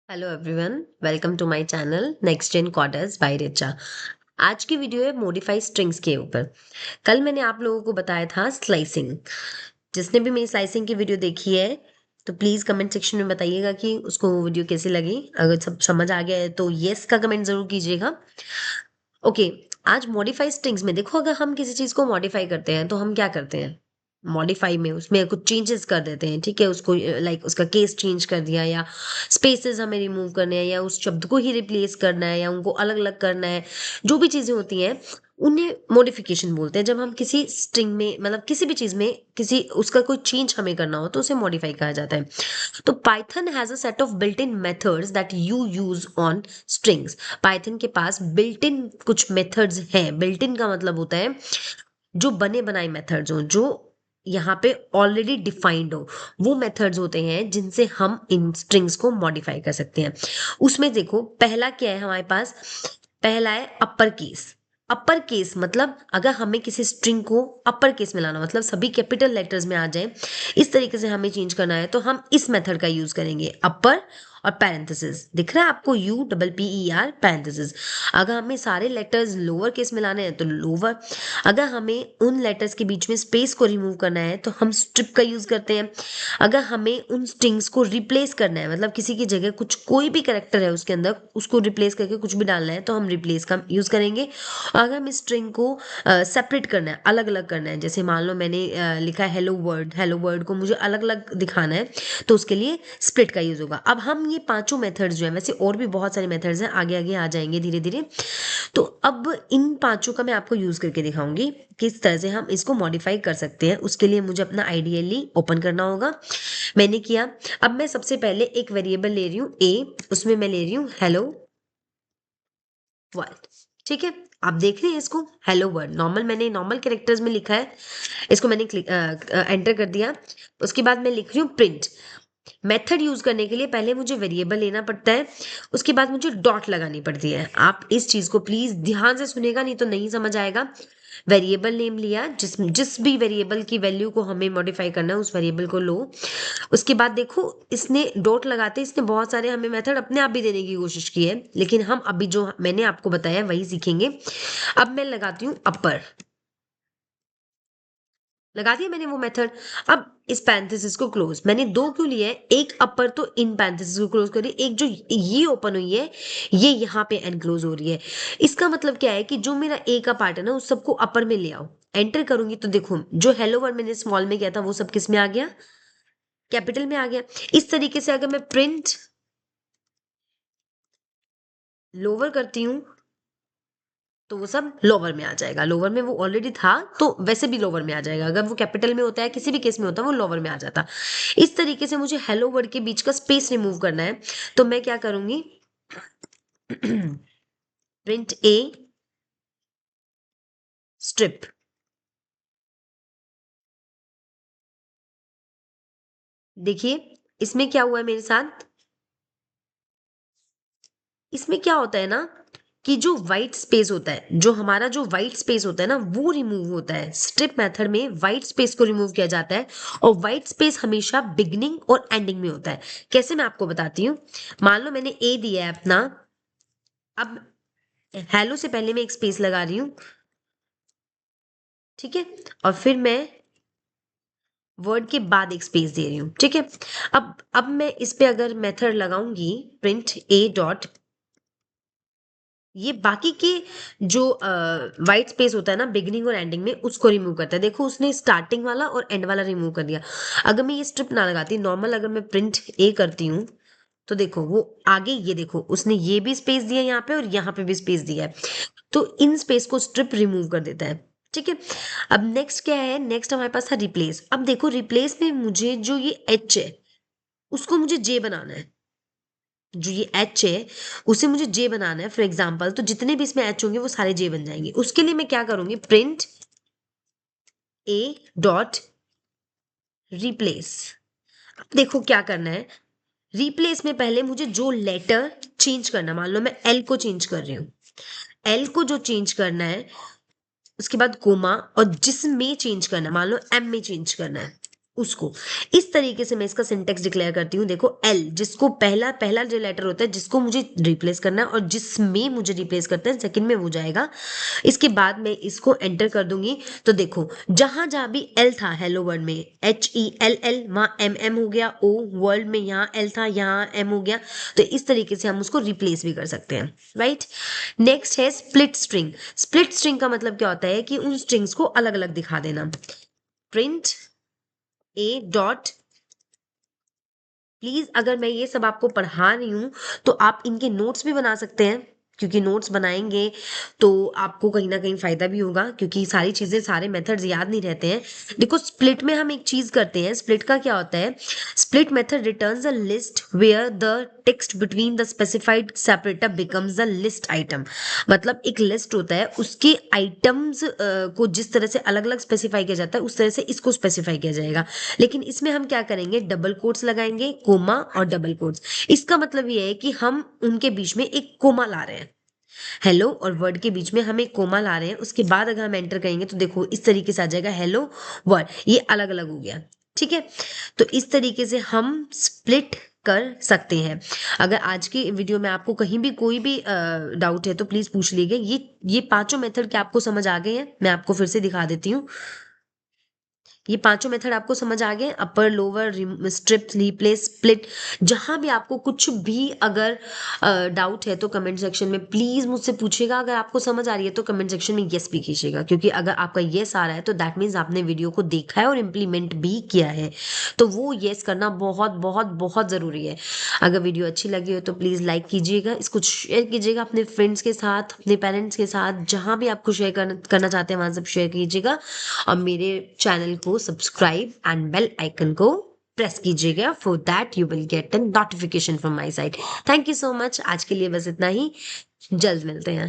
Hello everyone, welcome to my channel next gen coders by Richa. आज की video है modify strings के ऊपर। कल मैंने आप लोगों को बताया था स्लाइसिंग। जिसने भी मेरी स्लाइसिंग की वीडियो देखी है तो प्लीज़ कमेंट सेक्शन में बताइएगा कि उसको वो वीडियो कैसी लगी। अगर सब समझ आ गया है तो येस का कमेंट ज़रूर कीजिएगा। ओके, आज मॉडिफाई स्ट्रिंग्स में देखो, अगर हम किसी चीज़ को मॉडिफाई करते हैं तो हम क्या करते हैं? मॉडिफाई में उसमें कुछ चेंजेस कर देते हैं, ठीक है? उसको लाइक उसका केस चेंज कर दिया, या स्पेसेस हमें रिमूव करने हैं, या उस शब्द को ही रिप्लेस करना है, या उनको अलग अलग करना है। जो भी चीज़ें होती हैं उन्हें मॉडिफिकेशन बोलते हैं। जब हम किसी स्ट्रिंग में, मतलब किसी भी चीज़ में किसी उसका कोई चेंज हमें करना हो तो उसे मॉडिफाई कहा जाता है। तो Python has a set of built in methods that you use on strings. Python के पास बिल्ट इन कुछ मेथड्स हैं। बिल्ट इन का मतलब होता है जो बने बनाए मेथड्स हो, जो यहाँ पे ऑलरेडी डिफाइंड हो, वो मेथड्स होते हैं जिनसे हम इन स्ट्रिंग्स को मॉडिफाई कर सकते हैं। उसमें देखो, पहला क्या है हमारे पास? पहला है अपर केस। अपर केस मतलब अगर हमें किसी स्ट्रिंग को अपर केस में लाना, मतलब सभी कैपिटल लेटर्स में आ जाए, इस तरीके से हमें चेंज करना है, तो हम इस मेथड का यूज करेंगे, अपर और पैरेंथेसिस। दिख रहा है आपको? U double P E R parenthesis. अगर हमें सारे लेटर्स लोअर केस में लाने हैं तो लोअर। अगर हमें उन लेटर्स के बीच में स्पेस को रिमूव करना है तो हम स्ट्रिप का यूज करते हैं। अगर हमें उन स्ट्रिंग्स को रिप्लेस करना है, मतलब किसी की जगह कुछ कोई भी करेक्टर है उसके अंदर, उसको रिप्लेस करके कुछ भी डालना है, तो हम रिप्लेस का यूज करेंगे। और अगर हमें स्ट्रिंग को सेपरेट करना है, अलग अलग करना है, जैसे मान लो मैंने लिखा है हेलो वर्ड, हेलो वर्ड को मुझे अलग अलग दिखाना है, तो उसके लिए स्प्लिट का यूज होगा। अब हम ये पांचों मेथड्स जो है, वैसे और भी बहुत सारे मेथड्स हैं, आगे आगे आ जाएंगे धीरे धीरे। तो अब इन पांचों का मैं आपको यूज करके दिखाऊंगी किस तरह से हम इसको मॉडिफाई कर सकते हैं। उसके लिए मुझे अपना आइडियली ओपन करना होगा। मैंने किया। अब मैं सबसे पहले एक वेरिएबल ले रही हूँ ए, उसमें मैं ले रही हूँ हेलो वर्ल्ड। ठीक है, आप देख रहे हैं इसको, हेलो वर्ल्ड नॉर्मल, मैंने नॉर्मल कैरेक्टर्स में लिखा है, इसको मैंने एंटर कर दिया। उसके बाद मैं लिख रही हूँ प्रिंट। मेथड यूज करने के लिए पहले मुझे वेरिएबल लेना पड़ता है, उसके बाद मुझे डॉट लगानी पड़ती है। आप इस चीज को प्लीज ध्यान से सुनेगा, नहीं तो नहीं समझ आएगा। वेरिएबल नेम लिया, जिस जिस भी वेरिएबल की वैल्यू को हमें मॉडिफाई करना है उस वेरिएबल को लो। उसके बाद देखो, इसने डॉट लगाते इसने बहुत सारे हमें मेथड अपने आप भी देने की कोशिश की है, लेकिन हम अभी जो मैंने आपको बताया वही सीखेंगे। अब मैं लगाती हूँ अपर, लगा दिया मैंने वो मेथड। अब इस पैरेंथेसिस को क्लोज, मैंने दो क्यों लिए हैं? एक अपर तो इन पैरेंथेसिस को क्लोज करी, एक जो ये ओपन हुई है ये यहाँ पे एनक्लोज हो रही है। इसका मतलब क्या है कि जो मेरा ए का पार्ट है ना, उस सबको अपर में ले आओ। एंटर करूंगी तो देखो, जो हेलो वर्ड मैंने स्मॉल में किया था वो सब किस में आ गया? कैपिटल में आ गया। इस तरीके से अगर मैं प्रिंट लोअर करती हूँ तो वो सब लोअर में आ जाएगा। लोअर में वो ऑलरेडी था तो वैसे भी लोअर में आ जाएगा। अगर वो कैपिटल में होता है, किसी भी केस में होता है, वो लोअर में आ जाता। इस तरीके से मुझे हेलो वर्ड के बीच का स्पेस रिमूव करना है, तो मैं क्या करूंगी? प्रिंट ए स्ट्रिप। देखिए इसमें क्या हुआ है मेरे साथ। इसमें क्या होता है ना कि जो व्हाइट स्पेस होता है, जो हमारा जो व्हाइट स्पेस होता है ना, वो रिमूव होता है। स्ट्रिप मेथड में व्हाइट स्पेस को रिमूव किया जाता है, और व्हाइट स्पेस हमेशा बिगनिंग और एंडिंग में होता है। कैसे, मैं आपको बताती हूँ। मान लो मैंने ए दिया है अपना, अब हेलो से पहले मैं एक स्पेस लगा रही हूँ, ठीक है, और फिर मैं वर्ड के बाद एक स्पेस दे रही हूँ, ठीक है। अब मैं इस पे अगर मेथड लगाऊंगी प्रिंट ए डॉट, ये बाकी के जो वाइट स्पेस होता है ना बिगिनिंग और एंडिंग में, उसको रिमूव करता है। देखो उसने स्टार्टिंग वाला और एंड वाला रिमूव कर दिया। अगर मैं ये स्ट्रिप ना लगाती, नॉर्मल अगर मैं प्रिंट ए करती हूँ, तो देखो वो आगे, ये देखो उसने ये भी स्पेस दिया यहाँ पे और यहाँ पे भी स्पेस दिया है, तो इन स्पेस को स्ट्रिप रिमूव कर देता है, ठीक है। अब नेक्स्ट क्या है? नेक्स्ट हमारे पास था रिप्लेस। अब देखो रिप्लेस में मुझे जो ये एच है उसको मुझे जे बनाना है। जो ये एच है उसे मुझे जे बनाना है। फॉर एग्जाम्पल, तो जितने भी इसमें एच होंगे वो सारे जे बन जाएंगे। उसके लिए मैं क्या करूंगी? प्रिंट ए डॉट रिप्लेस। देखो क्या करना है, रिप्लेस में पहले मुझे जो लेटर चेंज करना, मान लो मैं एल को चेंज कर रही हूँ, एल को जो चेंज करना है, उसके बाद कोमा, और जिसमें चेंज करना है, मान लो एम में चेंज करना है, उसको। इस तरीके से मैं इसका सिंटेक्स डिक्लेयर करती हूँ। देखो एल, जिसको पहला पहला जो लेटर होता है जिसको मुझे रिप्लेस करना है और जिसमें मुझे रिप्लेस करते हैं सेकंड में वो जाएगा। इसके बाद मैं इसको एंटर कर दूंगी। तो देखो जहां जहां भी एल था हेलो वर्ड में, HELL, वहां MM हो गया। ओ वर्ल्ड में यहाँ एल था, यहाँ M हो गया। तो इस तरीके से हम उसको रिप्लेस भी कर सकते हैं, राइट। नेक्स्ट है स्प्लिट स्ट्रिंग। स्प्लिट स्ट्रिंग का मतलब क्या होता है कि उन स्ट्रिंग्स को अलग अलग दिखा देना। प्रिंट A डॉट, प्लीज अगर मैं ये सब आपको पढ़ा रही हूं तो आप इनके नोट्स भी बना सकते हैं, क्योंकि नोट्स बनाएंगे तो आपको कहीं ना कहीं फायदा भी होगा, क्योंकि सारी चीजें सारे मेथड्स याद नहीं रहते हैं। देखो स्प्लिट में हम एक चीज करते हैं। स्प्लिट का क्या होता है? Split method returns a list where the text between the specified separator becomes the list item. मतलब एक लिस्ट होता है, उसके आइटम्स को जिस तरह से अलग अलग स्पेसिफाई किया जाता है उस तरह से इसको स्पेसिफाई किया जाएगा। लेकिन इसमें हम क्या करेंगे? डबल कोट्स लगाएंगे, कोमा और डबल कोट्स। इसका मतलब ये है कि हम उनके बीच में एक कोमा ला रहे हैं। हेलो और वर्ड के बीच में हम एक कोमा ला रहे हैं। उसके बाद अगर हम एंटर करेंगे तो देखो इस तरीके से आ जाएगा हेलो वर्ड, ये अलग अलग हो गया, ठीक है। तो इस तरीके से हम स्प्लिट कर सकते हैं। अगर आज की वीडियो में आपको कहीं भी कोई भी डाउट है तो प्लीज पूछ लीजिए। ये पांचों मेथड क्या आपको समझ आ गए हैं? मैं आपको फिर से दिखा देती हूँ। ये पांचों मेथड आपको समझ आ गए? अपर, लोअर, स्ट्रिप, रिप्लेस, स्प्लिट। जहां भी आपको कुछ भी अगर डाउट है तो कमेंट सेक्शन में प्लीज मुझसे पूछिएगा। अगर आपको समझ आ रही है तो कमेंट सेक्शन में यस भी कीजिएगा, क्योंकि अगर आपका यस आ रहा है तो दैट मीन्स आपने वीडियो को देखा है और इम्प्लीमेंट भी किया है। तो वो यस करना बहुत बहुत बहुत जरूरी है। अगर वीडियो अच्छी लगी हो तो प्लीज लाइक कीजिएगा, इसको शेयर कीजिएगा अपने फ्रेंड्स के साथ, अपने पेरेंट्स के साथ, जहां भी आपको शेयर करना चाहते हैं वहां सब शेयर कीजिएगा। और मेरे चैनल को सब्सक्राइब एंड बेल आइकन को प्रेस कीजिएगा, for that you will get a notification from my side. Thank you so much. आज के लिए बस इतना ही, जल्द मिलते हैं।